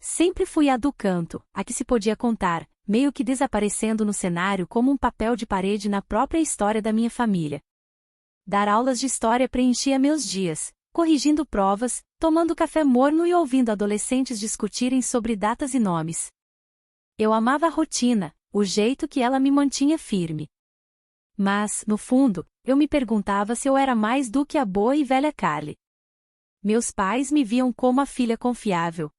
Sempre fui a do canto, a que se podia contar, meio que desaparecendo no cenário como um papel de parede na própria história da minha família. Dar aulas de história preenchia meus dias, corrigindo provas, tomando café morno e ouvindo adolescentes discutirem sobre datas e nomes. Eu amava a rotina, o jeito que ela me mantinha firme. Mas, no fundo, eu me perguntava se eu era mais do que a boa e velha Carly. Meus pais me viam como a filha confiável.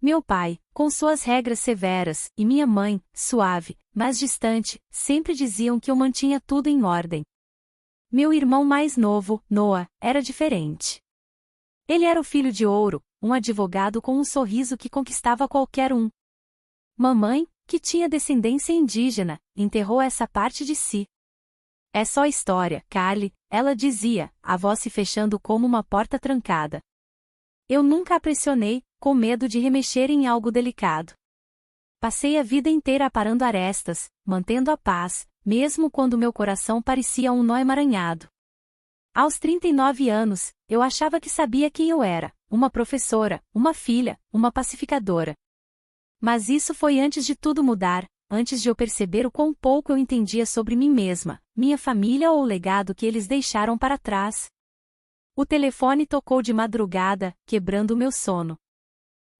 Meu pai, com suas regras severas, e minha mãe, suave, mas distante, sempre diziam que eu mantinha tudo em ordem. Meu irmão mais novo, Noah, era diferente. Ele era o filho de ouro, um advogado com um sorriso que conquistava qualquer um. Mamãe, que tinha descendência indígena, enterrou essa parte de si. É só história, Carly, ela dizia, a voz se fechando como uma porta trancada. Eu nunca a pressionei, com medo de remexer em algo delicado. Passei a vida inteira aparando arestas, mantendo a paz, mesmo quando meu coração parecia um nó emaranhado. Aos 39 anos, eu achava que sabia quem eu era, uma professora, uma filha, uma pacificadora. Mas isso foi antes de tudo mudar, antes de eu perceber o quão pouco eu entendia sobre mim mesma, minha família ou o legado que eles deixaram para trás. O telefone tocou de madrugada, quebrando meu sono.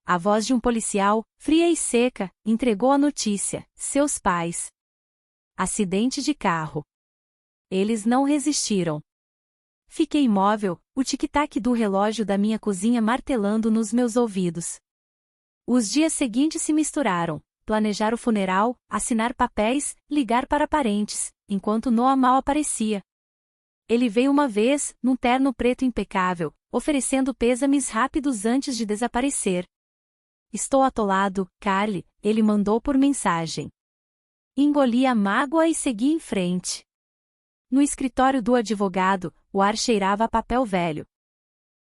A voz de um policial, fria e seca, entregou a notícia: seus pais. Acidente de carro. Eles não resistiram. Fiquei imóvel, o tic-tac do relógio da minha cozinha martelando nos meus ouvidos. Os dias seguintes se misturaram: planejar o funeral, assinar papéis, ligar para parentes, enquanto Noah mal aparecia. Ele veio uma vez, num terno preto impecável, oferecendo pêsames rápidos antes de desaparecer. Estou atolado, Carly, ele mandou por mensagem. Engoli a mágoa e segui em frente. No escritório do advogado, o ar cheirava a papel velho.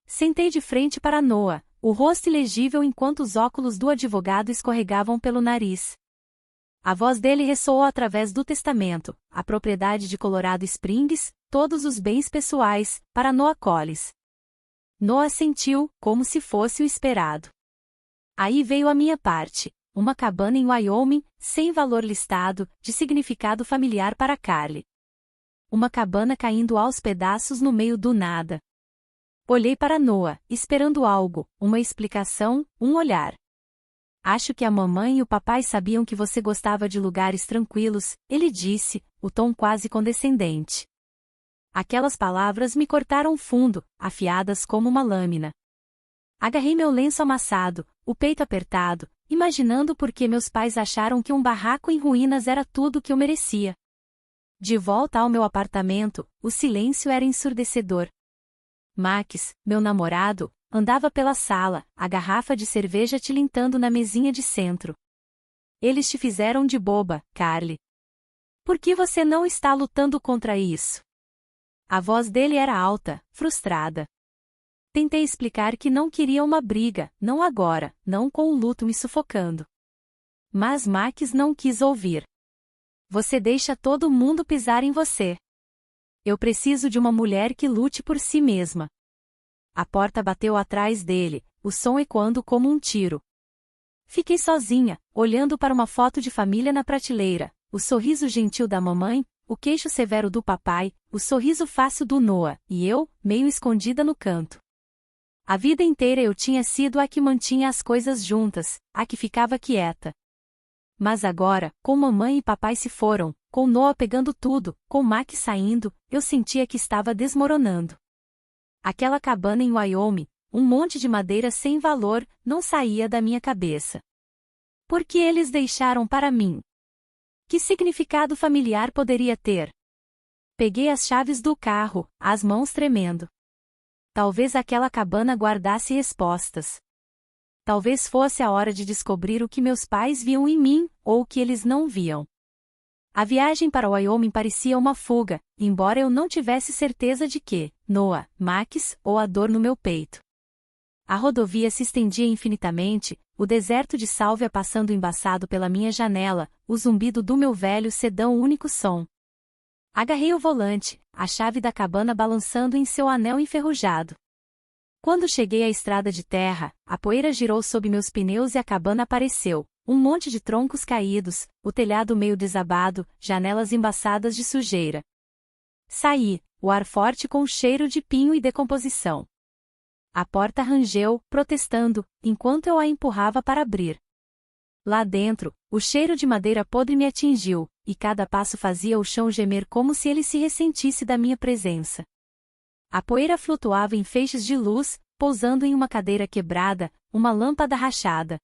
Sentei de frente para Noah, o rosto ilegível enquanto os óculos do advogado escorregavam pelo nariz. A voz dele ressoou através do testamento, a propriedade de Colorado Springs, todos os bens pessoais, para Noah Collins. Noah sentiu, como se fosse o esperado. Aí veio a minha parte, uma cabana em Wyoming, sem valor listado, de significado familiar para Carly. Uma cabana caindo aos pedaços no meio do nada. Olhei para Noah, esperando algo, uma explicação, um olhar. Acho que a mamãe e o papai sabiam que você gostava de lugares tranquilos, ele disse, o tom quase condescendente. Aquelas palavras me cortaram fundo, afiadas como uma lâmina. Agarrei meu lenço amassado, o peito apertado, imaginando por que meus pais acharam que um barraco em ruínas era tudo o que eu merecia. De volta ao meu apartamento, o silêncio era ensurdecedor. Max, meu namorado, andava pela sala, a garrafa de cerveja tilintando na mesinha de centro. Eles te fizeram de boba, Carly. Por que você não está lutando contra isso? A voz dele era alta, frustrada. Tentei explicar que não queria uma briga, não agora, não com o luto me sufocando. Mas Max não quis ouvir. Você deixa todo mundo pisar em você. Eu preciso de uma mulher que lute por si mesma. A porta bateu atrás dele, o som ecoando como um tiro. Fiquei sozinha, olhando para uma foto de família na prateleira, o sorriso gentil da mamãe, o queixo severo do papai, o sorriso fácil do Noah, e eu, meio escondida no canto. A vida inteira eu tinha sido a que mantinha as coisas juntas, a que ficava quieta. Mas agora, com mamãe e papai se foram, com Noah pegando tudo, com Max saindo, eu sentia que estava desmoronando. Aquela cabana em Wyoming, um monte de madeira sem valor, não saía da minha cabeça. Por que eles deixaram para mim? Que significado familiar poderia ter? Peguei as chaves do carro, as mãos tremendo. Talvez aquela cabana guardasse respostas. Talvez fosse a hora de descobrir o que meus pais viam em mim, ou o que eles não viam. A viagem para Wyoming parecia uma fuga, embora eu não tivesse certeza de que, Noah, Max, ou a dor no meu peito. A rodovia se estendia infinitamente, o deserto de sálvia passando embaçado pela minha janela, o zumbido do meu velho sedã o único som. Agarrei o volante, a chave da cabana balançando em seu anel enferrujado. Quando cheguei à estrada de terra, a poeira girou sob meus pneus e a cabana apareceu. Um monte de troncos caídos, o telhado meio desabado, janelas embaçadas de sujeira. Saí, o ar forte com cheiro de pinho e decomposição. A porta rangeu, protestando, enquanto eu a empurrava para abrir. Lá dentro, o cheiro de madeira podre me atingiu, e cada passo fazia o chão gemer como se ele se ressentisse da minha presença. A poeira flutuava em feixes de luz, pousando em uma cadeira quebrada, uma lâmpada rachada.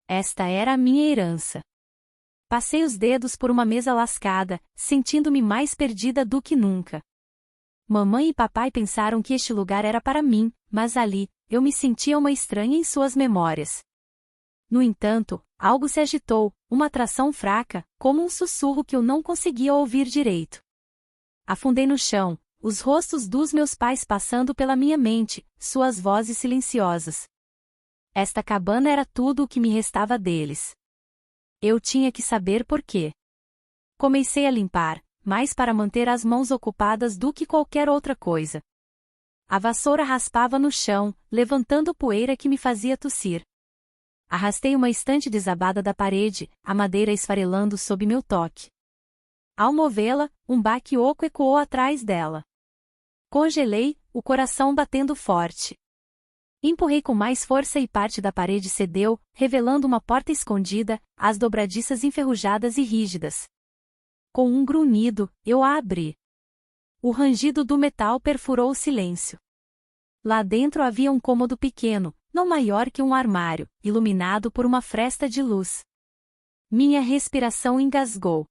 Esta era a minha herança. Passei os dedos por uma mesa lascada, sentindo-me mais perdida do que nunca. Mamãe e papai pensaram que este lugar era para mim, mas ali, eu me sentia uma estranha em suas memórias. No entanto, algo se agitou, uma atração fraca, como um sussurro que eu não conseguia ouvir direito. Afundei no chão, os rostos dos meus pais passando pela minha mente, suas vozes silenciosas. Esta cabana era tudo o que me restava deles. Eu tinha que saber por quê. Comecei a limpar, mais para manter as mãos ocupadas do que qualquer outra coisa. A vassoura raspava no chão, levantando poeira que me fazia tossir. Arrastei uma estante desabada da parede, a madeira esfarelando sob meu toque. Ao movê-la, um baque oco ecoou atrás dela. Congelei, o coração batendo forte. Empurrei com mais força e parte da parede cedeu, revelando uma porta escondida, as dobradiças enferrujadas e rígidas. Com um grunhido, eu a abri. O rangido do metal perfurou o silêncio. Lá dentro havia um cômodo pequeno, não maior que um armário, iluminado por uma fresta de luz. Minha respiração engasgou.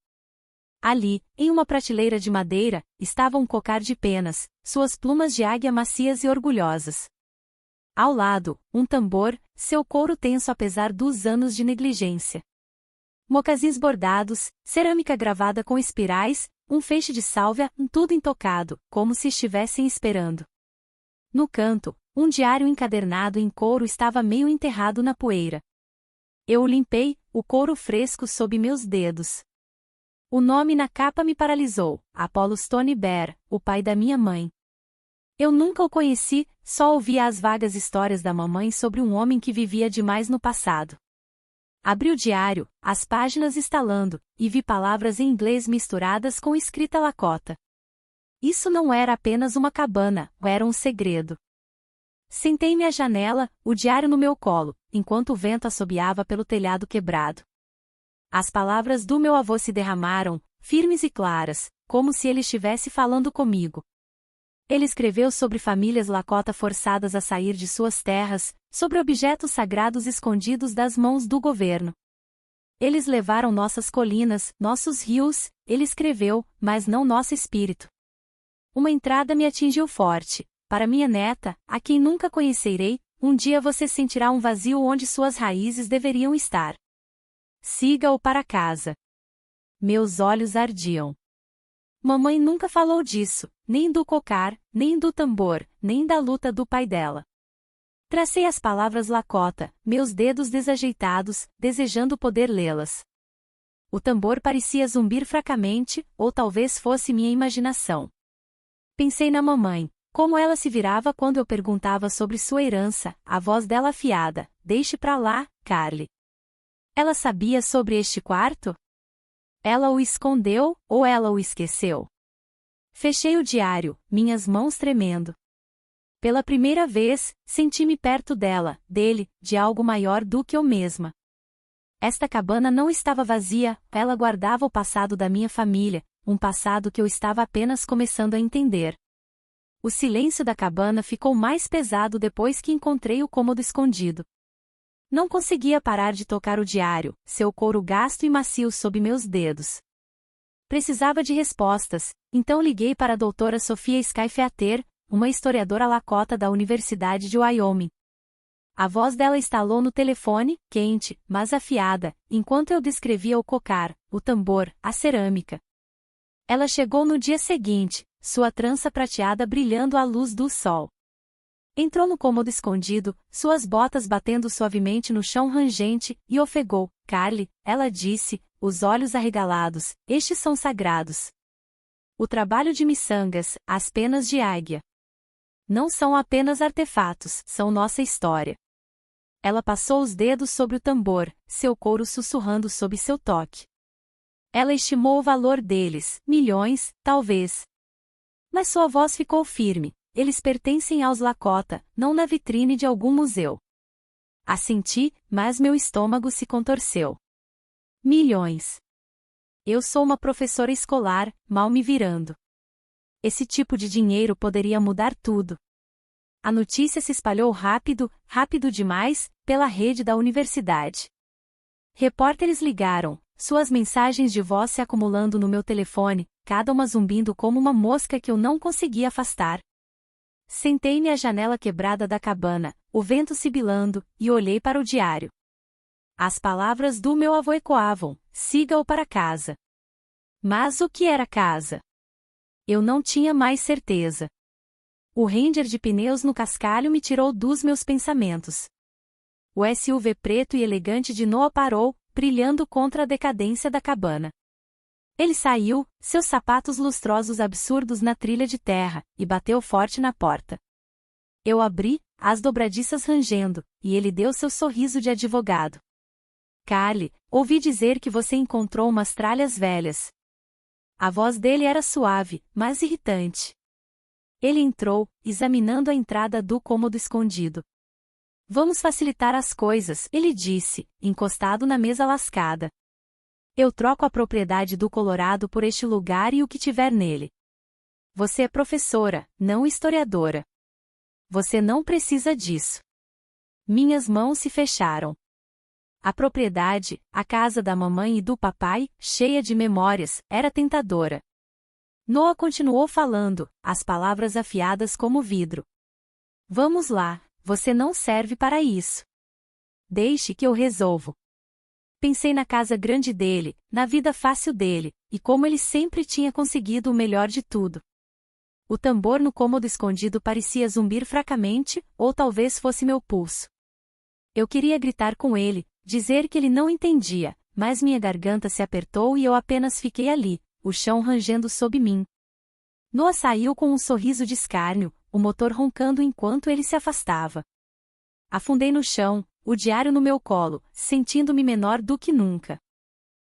Ali, em uma prateleira de madeira, estava um cocar de penas, suas plumas de águia macias e orgulhosas. Ao lado, um tambor, seu couro tenso apesar dos anos de negligência. Mocasins bordados, cerâmica gravada com espirais, um feixe de sálvia, tudo intocado, como se estivessem esperando. No canto, um diário encadernado em couro estava meio enterrado na poeira. Eu o limpei, o couro fresco sob meus dedos. O nome na capa me paralisou, Apollo Stone Bear, o pai da minha mãe. Eu nunca o conheci, só ouvia as vagas histórias da mamãe sobre um homem que vivia demais no passado. Abri o diário, as páginas estalando, e vi palavras em inglês misturadas com escrita lacota. Isso não era apenas uma cabana, era um segredo. Sentei-me à janela, o diário no meu colo, enquanto o vento assobiava pelo telhado quebrado. As palavras do meu avô se derramaram, firmes e claras, como se ele estivesse falando comigo. Ele escreveu sobre famílias Lakota forçadas a sair de suas terras, sobre objetos sagrados escondidos das mãos do governo. Eles levaram nossas colinas, nossos rios, ele escreveu, mas não nosso espírito. Uma entrada me atingiu forte. Para minha neta, a quem nunca conhecerei, um dia você sentirá um vazio onde suas raízes deveriam estar. Siga-o para casa. Meus olhos ardiam. Mamãe nunca falou disso, nem do cocar, nem do tambor, nem da luta do pai dela. Tracei as palavras Lakota, meus dedos desajeitados, desejando poder lê-las. O tambor parecia zumbir fracamente, ou talvez fosse minha imaginação. Pensei na mamãe, como ela se virava quando eu perguntava sobre sua herança, a voz dela afiada, deixe pra lá, Carly. Ela sabia sobre este quarto? Ela o escondeu, ou ela o esqueceu? Fechei o diário, minhas mãos tremendo. Pela primeira vez, senti-me perto dela, dele, de algo maior do que eu mesma. Esta cabana não estava vazia, ela guardava o passado da minha família, um passado que eu estava apenas começando a entender. O silêncio da cabana ficou mais pesado depois que encontrei o cômodo escondido. Não conseguia parar de tocar o diário, seu couro gasto e macio sob meus dedos. Precisava de respostas, então liguei para a doutora Sofia Skyfeater, uma historiadora Lakota da Universidade de Wyoming. A voz dela estalou no telefone, quente, mas afiada, enquanto eu descrevia o cocar, o tambor, a cerâmica. Ela chegou no dia seguinte, sua trança prateada brilhando à luz do sol. Entrou no cômodo escondido, suas botas batendo suavemente no chão rangente, e ofegou. Carly, ela disse, os olhos arregalados, estes são sagrados. O trabalho de miçangas, as penas de águia. Não são apenas artefatos, são nossa história. Ela passou os dedos sobre o tambor, seu couro sussurrando sob seu toque. Ela estimou o valor deles, milhões, talvez. Mas sua voz ficou firme. Eles pertencem aos Lakota, não na vitrine de algum museu. Assenti, mas meu estômago se contorceu. Milhões. Eu sou uma professora escolar, mal me virando. Esse tipo de dinheiro poderia mudar tudo. A notícia se espalhou rápido, rápido demais, pela rede da universidade. Repórteres ligaram, suas mensagens de voz se acumulando no meu telefone, cada uma zumbindo como uma mosca que eu não conseguia afastar. Sentei-me à janela quebrada da cabana, o vento sibilando, e olhei para o diário. As palavras do meu avô ecoavam: siga-o para casa. Mas o que era casa? Eu não tinha mais certeza. O Ranger de pneus no cascalho me tirou dos meus pensamentos. O SUV preto e elegante de Noah parou, brilhando contra a decadência da cabana. Ele saiu, seus sapatos lustrosos absurdos na trilha de terra, e bateu forte na porta. Eu abri, as dobradiças rangendo, e ele deu seu sorriso de advogado. Carly, ouvi dizer que você encontrou umas tralhas velhas. A voz dele era suave, mas irritante. Ele entrou, examinando a entrada do cômodo escondido. Vamos facilitar as coisas, ele disse, encostado na mesa lascada. Eu troco a propriedade do Colorado por este lugar e o que tiver nele. Você é professora, não historiadora. Você não precisa disso. Minhas mãos se fecharam. A propriedade, a casa da mamãe e do papai, cheia de memórias, era tentadora. Noah continuou falando, as palavras afiadas como vidro. Vamos lá, você não serve para isso. Deixe que eu resolvo. Pensei na casa grande dele, na vida fácil dele, e como ele sempre tinha conseguido o melhor de tudo. O tambor no cômodo escondido parecia zumbir fracamente, ou talvez fosse meu pulso. Eu queria gritar com ele, dizer que ele não entendia, mas minha garganta se apertou e eu apenas fiquei ali, o chão rangendo sob mim. Noah saiu com um sorriso de escárnio, o motor roncando enquanto ele se afastava. Afundei no chão, o diário no meu colo, sentindo-me menor do que nunca.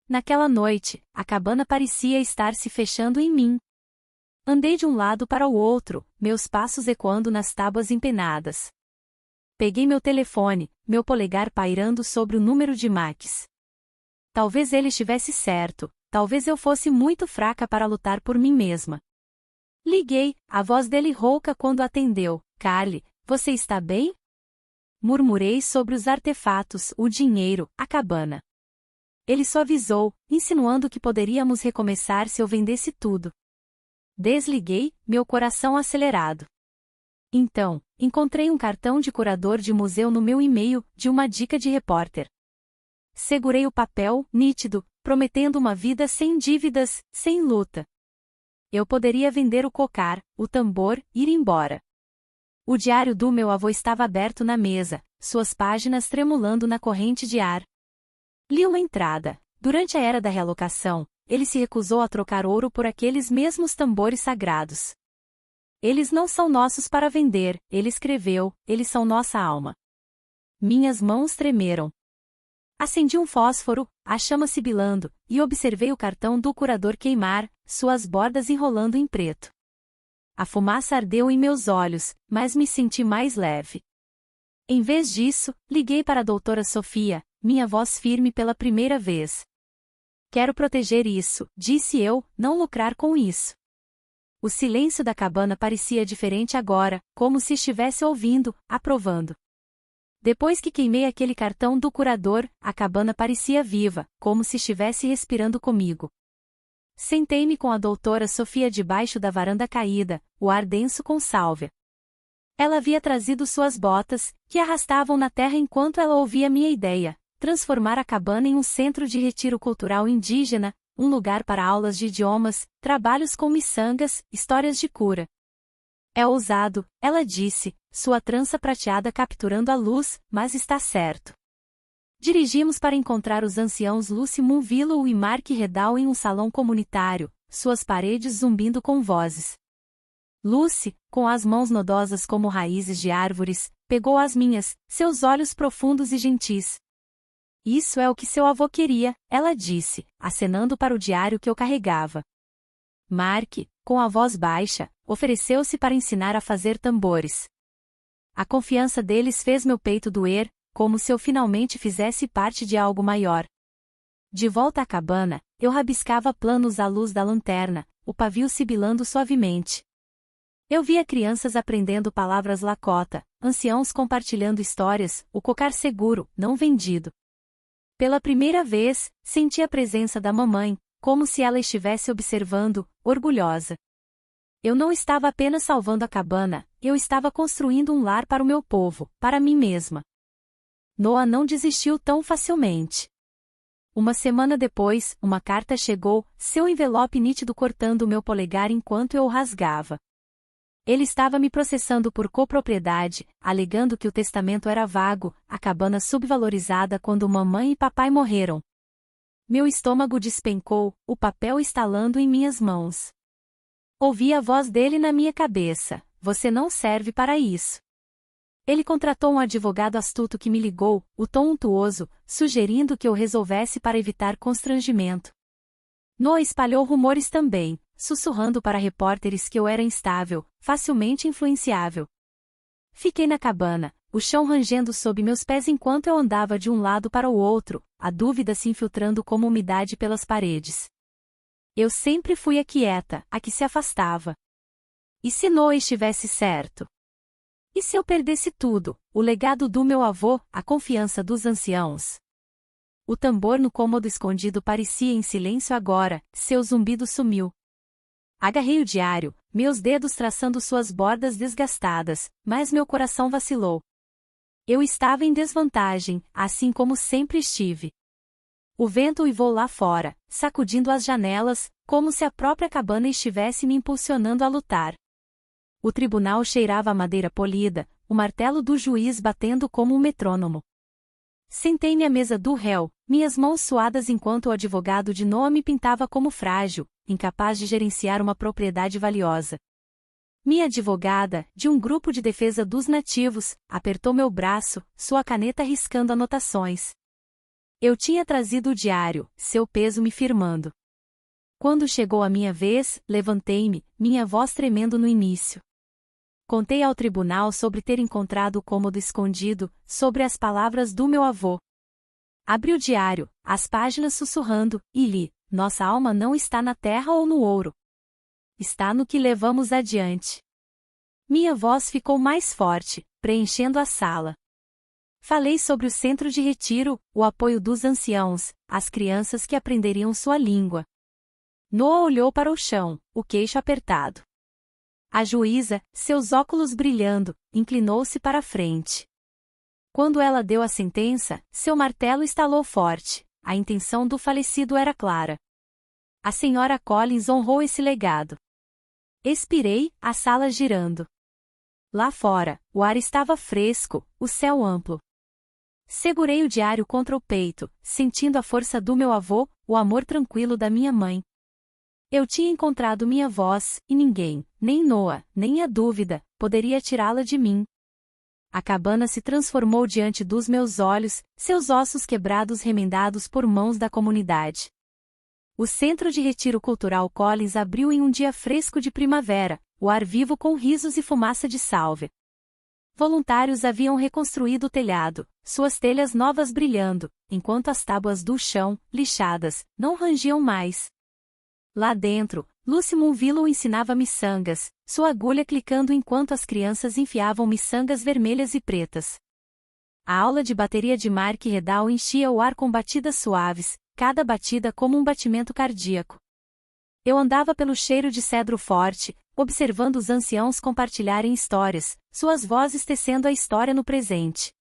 Naquela noite, a cabana parecia estar se fechando em mim. Andei de um lado para o outro, meus passos ecoando nas tábuas empenadas. Peguei meu telefone, meu polegar pairando sobre o número de Max. Talvez ele estivesse certo, talvez eu fosse muito fraca para lutar por mim mesma. Liguei, a voz dele rouca quando atendeu. Carly, você está bem? Murmurei sobre os artefatos, o dinheiro, a cabana. Ele suavizou, insinuando que poderíamos recomeçar se eu vendesse tudo. Desliguei, meu coração acelerado. Então, encontrei um cartão de curador de museu no meu e-mail, de uma dica de repórter. Segurei o papel, nítido, prometendo uma vida sem dívidas, sem luta. Eu poderia vender o cocar, o tambor, ir embora. O diário do meu avô estava aberto na mesa, suas páginas tremulando na corrente de ar. Li uma entrada. Durante a era da realocação, ele se recusou a trocar ouro por aqueles mesmos tambores sagrados. Eles não são nossos para vender, ele escreveu, eles são nossa alma. Minhas mãos tremeram. Acendi um fósforo, a chama sibilando, e observei o cartão do curador queimar, suas bordas enrolando em preto. A fumaça ardeu em meus olhos, mas me senti mais leve. Em vez disso, liguei para a doutora Sofia, minha voz firme pela primeira vez. Quero proteger isso, disse eu, não lucrar com isso. O silêncio da cabana parecia diferente agora, como se estivesse ouvindo, aprovando. Depois que queimei aquele cartão do curador, a cabana parecia viva, como se estivesse respirando comigo. Sentei-me com a doutora Sofia debaixo da varanda caída, o ar denso com sálvia. Ela havia trazido suas botas, que arrastavam na terra enquanto ela ouvia minha ideia, transformar a cabana em um centro de retiro cultural indígena, um lugar para aulas de idiomas, trabalhos com miçangas, histórias de cura. É ousado, ela disse, sua trança prateada capturando a luz, mas está certo. Dirigimos para encontrar os anciãos Lucy Munvilo e Mark Redal em um salão comunitário, suas paredes zumbindo com vozes. Lucy, com as mãos nodosas como raízes de árvores, pegou as minhas, seus olhos profundos e gentis. Isso é o que seu avô queria, ela disse, acenando para o diário que eu carregava. Mark, com a voz baixa, ofereceu-se para ensinar a fazer tambores. A confiança deles fez meu peito doer, como se eu finalmente fizesse parte de algo maior. De volta à cabana, eu rabiscava planos à luz da lanterna, o pavio sibilando suavemente. Eu via crianças aprendendo palavras Lakota, anciãos compartilhando histórias, o cocar seguro, não vendido. Pela primeira vez, senti a presença da mamãe, como se ela estivesse observando, orgulhosa. Eu não estava apenas salvando a cabana, eu estava construindo um lar para o meu povo, para mim mesma. Noah não desistiu tão facilmente. Uma semana depois, uma carta chegou, seu envelope nítido cortando o meu polegar enquanto eu o rasgava. Ele estava me processando por copropriedade, alegando que o testamento era vago, a cabana subvalorizada quando mamãe e papai morreram. Meu estômago despencou, o papel estalando em minhas mãos. Ouvi a voz dele na minha cabeça: você não serve para isso. Ele contratou um advogado astuto que me ligou, o tom untuoso, sugerindo que eu resolvesse para evitar constrangimento. Noah espalhou rumores também, sussurrando para repórteres que eu era instável, facilmente influenciável. Fiquei na cabana, o chão rangendo sob meus pés enquanto eu andava de um lado para o outro, a dúvida se infiltrando como umidade pelas paredes. Eu sempre fui a quieta, a que se afastava. E se Noah estivesse certo? E se eu perdesse tudo, o legado do meu avô, a confiança dos anciãos? O tambor no cômodo escondido parecia em silêncio agora, seu zumbido sumiu. Agarrei o diário, meus dedos traçando suas bordas desgastadas, mas meu coração vacilou. Eu estava em desvantagem, assim como sempre estive. O vento uivou lá fora, sacudindo as janelas, como se a própria cabana estivesse me impulsionando a lutar. O tribunal cheirava a madeira polida, o martelo do juiz batendo como um metrônomo. Sentei-me à mesa do réu, minhas mãos suadas enquanto o advogado de Noah me pintava como frágil, incapaz de gerenciar uma propriedade valiosa. Minha advogada, de um grupo de defesa dos nativos, apertou meu braço, sua caneta riscando anotações. Eu tinha trazido o diário, seu peso me firmando. Quando chegou a minha vez, levantei-me, minha voz tremendo no início. Contei ao tribunal sobre ter encontrado o cômodo escondido, sobre as palavras do meu avô. Abri o diário, as páginas sussurrando, e li: nossa alma não está na terra ou no ouro. Está no que levamos adiante. Minha voz ficou mais forte, preenchendo a sala. Falei sobre o centro de retiro, o apoio dos anciãos, as crianças que aprenderiam sua língua. Noah olhou para o chão, o queixo apertado. A juíza, seus óculos brilhando, inclinou-se para a frente. Quando ela deu a sentença, seu martelo estalou forte, a intenção do falecido era clara. A senhora Collins honrou esse legado. Expirei, a sala girando. Lá fora, o ar estava fresco, o céu amplo. Segurei o diário contra o peito, sentindo a força do meu avô, o amor tranquilo da minha mãe. Eu tinha encontrado minha voz, e ninguém, nem Noah, nem a dúvida, poderia tirá-la de mim. A cabana se transformou diante dos meus olhos, seus ossos quebrados remendados por mãos da comunidade. O Centro de Retiro Cultural Collins abriu em um dia fresco de primavera, o ar vivo com risos e fumaça de sálvia. Voluntários haviam reconstruído o telhado, suas telhas novas brilhando, enquanto as tábuas do chão, lixadas, não rangiam mais. Lá dentro, Lucy Munvilo ensinava miçangas, sua agulha clicando enquanto as crianças enfiavam miçangas vermelhas e pretas. A aula de bateria de Mark Redal enchia o ar com batidas suaves, cada batida como um batimento cardíaco. Eu andava pelo cheiro de cedro forte, observando os anciãos compartilharem histórias, suas vozes tecendo a história no presente.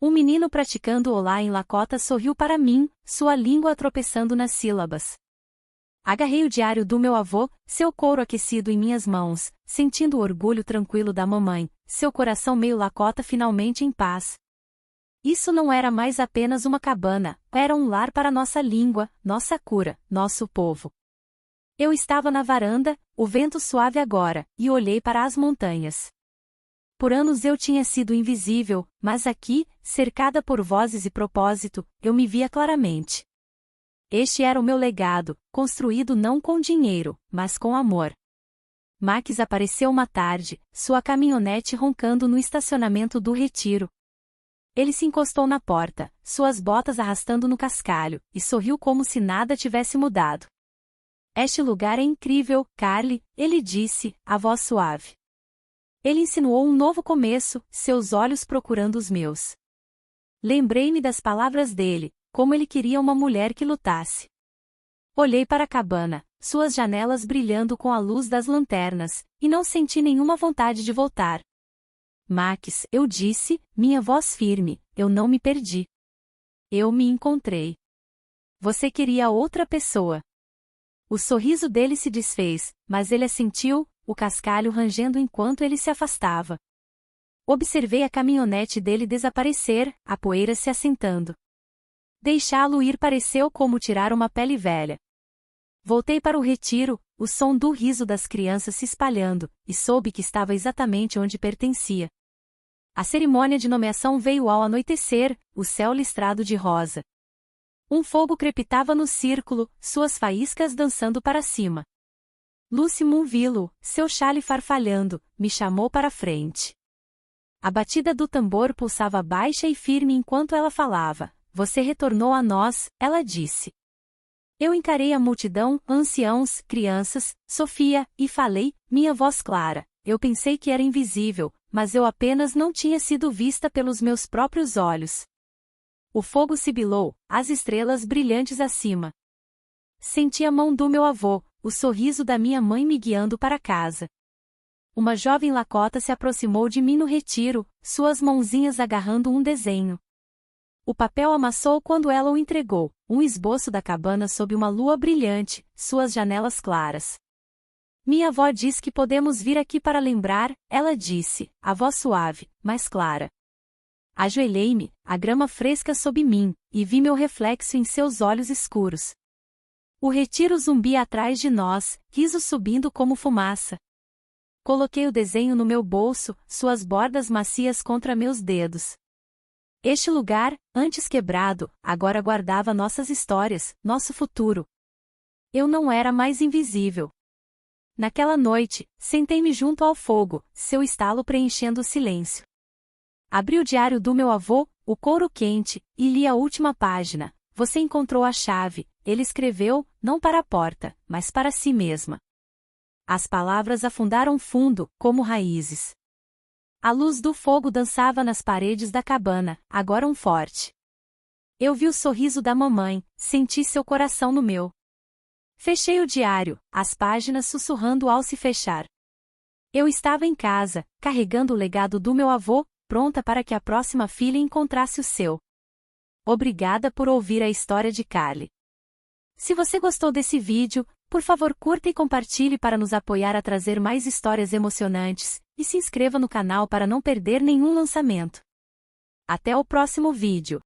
Um menino praticando olá em Lakota sorriu para mim, sua língua tropeçando nas sílabas. Agarrei o diário do meu avô, seu couro aquecido em minhas mãos, sentindo o orgulho tranquilo da mamãe, seu coração meio Lakota finalmente em paz. Isso não era mais apenas uma cabana, era um lar para nossa língua, nossa cura, nosso povo. Eu estava na varanda, o vento suave agora, e olhei para as montanhas. Por anos eu tinha sido invisível, mas aqui, cercada por vozes e propósito, eu me via claramente. Este era o meu legado, construído não com dinheiro, mas com amor. Max apareceu uma tarde, sua caminhonete roncando no estacionamento do Retiro. Ele se encostou na porta, suas botas arrastando no cascalho, e sorriu como se nada tivesse mudado. Este lugar é incrível, Carly, ele disse, a voz suave. Ele insinuou um novo começo, seus olhos procurando os meus. Lembrei-me das palavras dele, como ele queria uma mulher que lutasse. Olhei para a cabana, suas janelas brilhando com a luz das lanternas, e não senti nenhuma vontade de voltar. Max, eu disse, minha voz firme, eu não me perdi. Eu me encontrei. Você queria outra pessoa. O sorriso dele se desfez, mas ele assentiu, o cascalho rangendo enquanto ele se afastava. Observei a caminhonete dele desaparecer, a poeira se assentando. Deixá-lo ir pareceu como tirar uma pele velha. Voltei para o Retiro, o som do riso das crianças se espalhando, e soube que estava exatamente onde pertencia. A cerimônia de nomeação veio ao anoitecer, o céu listrado de rosa. Um fogo crepitava no círculo, suas faíscas dançando para cima. Lucy Munvilo, seu chale farfalhando, me chamou para a frente. A batida do tambor pulsava baixa e firme enquanto ela falava. Você retornou a nós, ela disse. Eu encarei a multidão, anciãos, crianças, Sofia, e falei, minha voz clara. Eu pensei que era invisível, mas eu apenas não tinha sido vista pelos meus próprios olhos. O fogo sibilou, as estrelas brilhantes acima. Senti a mão do meu avô, o sorriso da minha mãe me guiando para casa. Uma jovem Lakota se aproximou de mim no Retiro, suas mãozinhas agarrando um desenho. O papel amassou quando ela o entregou, um esboço da cabana sob uma lua brilhante, suas janelas claras. Minha avó diz que podemos vir aqui para lembrar, ela disse, a voz suave, mas clara. Ajoelhei-me, a grama fresca sob mim, e vi meu reflexo em seus olhos escuros. O Retiro zumbia atrás de nós, riso subindo como fumaça. Coloquei o desenho no meu bolso, suas bordas macias contra meus dedos. Este lugar, antes quebrado, agora guardava nossas histórias, nosso futuro. Eu não era mais invisível. Naquela noite, sentei-me junto ao fogo, seu estalo preenchendo o silêncio. Abri o diário do meu avô, o couro quente, e li a última página. Você encontrou a chave, ele escreveu, não para a porta, mas para si mesma. As palavras afundaram fundo, como raízes. A luz do fogo dançava nas paredes da cabana, agora um forte. Eu vi o sorriso da mamãe, senti seu coração no meu. Fechei o diário, as páginas sussurrando ao se fechar. Eu estava em casa, carregando o legado do meu avô, pronta para que a próxima filha encontrasse o seu. Obrigada por ouvir a história de Carly. Se você gostou desse vídeo, por favor curta e compartilhe para nos apoiar a trazer mais histórias emocionantes, e se inscreva no canal para não perder nenhum lançamento. Até o próximo vídeo.